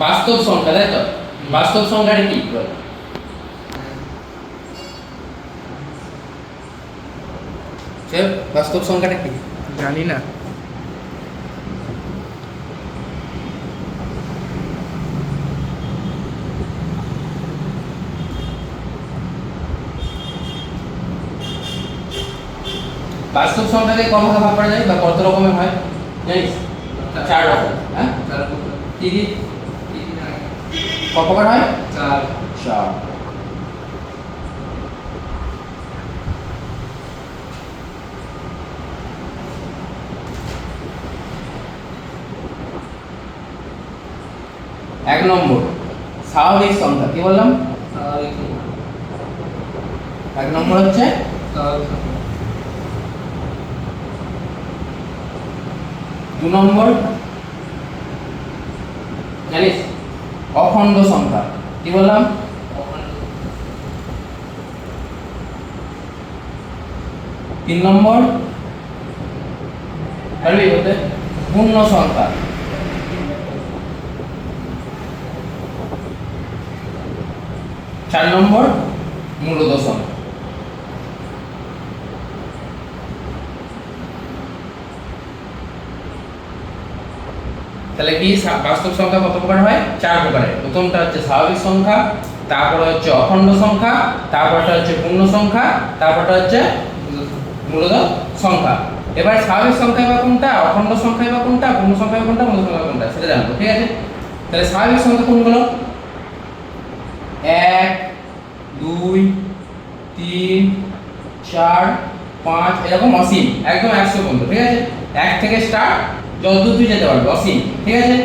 বাস্তব সংখ্যা, তাই তো? বাস্তব সংখ্যাটা কি বল? বাস্তব সংখ্যাটা কি? জানি না। বাস্তব সংখ্যাকে ক ভাগে ভাগ করা যায় বা কত রকমের হয় জানিস? 4 রকম। হ্যাঁ, 4 রকম। কি কি ক প্রকার হয়? 4। 4। এক নম্বর স্বাভাবিক সংখ্যা, কি বললাম? স্বাভাবিক সংখ্যা। এক নম্বর হচ্ছে স্বাভাবিক সংখ্যা। 2 নম্বর জানিস অখণ্ড সংখ্যা, কি বললাম? অখণ্ড। 3 নম্বর পারবি বলতে পূর্ণ সংখ্যা। 4 নম্বর মূলদ সংখ্যা। তাহলে কি বাস্তব সংখ্যা কত প্রকার হয়? 4 প্রকারের। প্রথমটা হচ্ছে স্বাভাবিক সংখ্যা, তারপরে হচ্ছে অখণ্ড সংখ্যা, তারপরটা হচ্ছে পূর্ণ সংখ্যা, তারপরটা হচ্ছে মূলদ সংখ্যা। এবার স্বাভাবিক সংখ্যা বা কোনটা, অখণ্ড সংখ্যা বা কোনটা, পূর্ণ সংখ্যা বা কোনটা, মূলদ সংখ্যা কোনটা সেটা জানবো, ঠিক আছে? তাহলে স্বাভাবিক সংখ্যা কোনগুলো? 1 2 3 4 5 এরকম অসীম, একদম 100 পর্যন্ত, ঠিক আছে? 1 থেকে স্টার্ট, যতদূর তুই যেতে পারবি, অসীম, ঠিক আছে?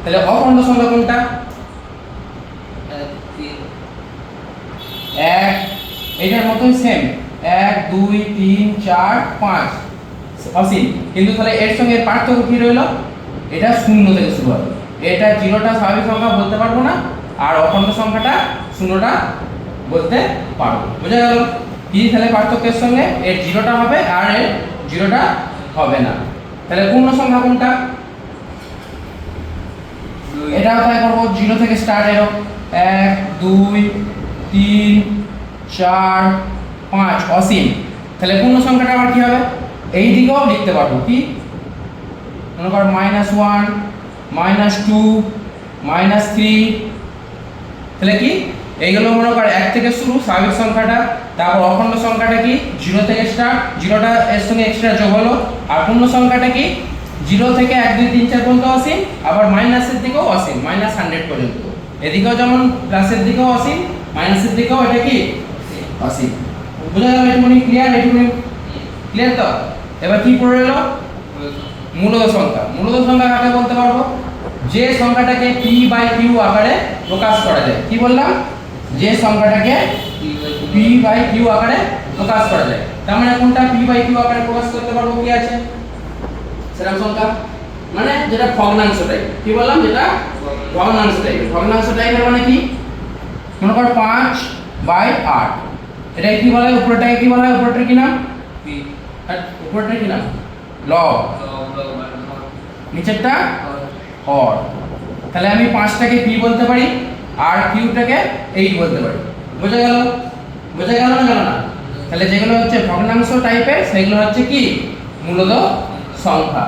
তাহলে অখণ্ড সংখ্যা কোনটা? 1 এটার মতই সেম, 1 2 3 4 5 অসীম, কিন্তু তাহলে এর সঙ্গে এর পার্থক্য কি রইল? এটা 0 থেকে শুরু হবে, এটা 0টা স্বাভাবিক সংখ্যা বলতে পারবো না, আর অখণ্ড সংখ্যাটা 0টা বলতে পারবো। বুঝা গেল কি তাহলে পার্থক্যের সঙ্গে? এর 0টা হবে আর এর 0টা হবে না। তাহলে পূর্ণ সংখ্যা কোনটা? এটাও তাই করবো, 0 থেকে স্টার্ট, এরো 1 2 3 4 5 অসীম। তাহলে পূর্ণ সংখ্যাটা আবার কি হবে? এই দিকেও লিখতে পারবো, কি মনে কর -1 -2 -3, তাহলে কি এইগুলো মনে কর 1 থেকে শুরু স্বাভাবিক সংখ্যাটা, তারপর অখণ্ড সংখ্যাটা কি 0 থেকে স্টার্ট, 0টা এর সঙ্গে এক্সট্রা যোগ হলো, আর পূর্ণ সংখ্যাটা কি 0 থেকে 1 2 3 4 পর্যন্ত অসীম, আবার মাইনাসের দিকেও অসীম, -100 পর্যন্ত, এদিকেও যেমন প্লাসের দিকেও অসীম, মাইনাসের দিকেও এটা কি অসীম। বুঝা গেল? এটুকুনি ক্লিয়ার? এটুকুনি ক্লিয়ার তো? এবার কি পড়ে রইল? মূলদ সংখ্যা। মূলদ সংখ্যা কাকে বলতে পারবো? যে সংখ্যাটাকে p বাই q আকারে প্রকাশ করা যায়, কি বললাম? যে সংখ্যাটাকে p বাই q আকারে প্রকাশ করা যায়, তার মানে কোনটা p বাই q আকারে প্রকাশ করতে পারবো? কি আছে সেরকম সংখ্যা, মানে যেটা ভগ্নাংশ টাইপ, কি বললাম? যেটা ভগ্নাংশ টাইপ। ভগ্নাংশ টাইপের মানে কি? মনে কর 5 বাই 8, এটা কি বলা হয়? উপরটাকে কি বলা হয়? উপরটার কি নাম? p। আর উপরটার কি নাম? লব। নিচেরটা হর। তাহলে আমি 5টাকে p বলতে পারি আর q-টাকে 8 বলতে পারি। বোঝা গেল? বোঝা গেল না গেল না? তাহলে যেগুলো হচ্ছে ভগ্নাংশ টাইপের সেগুলো হচ্ছে কি মূলদ সংখ্যা।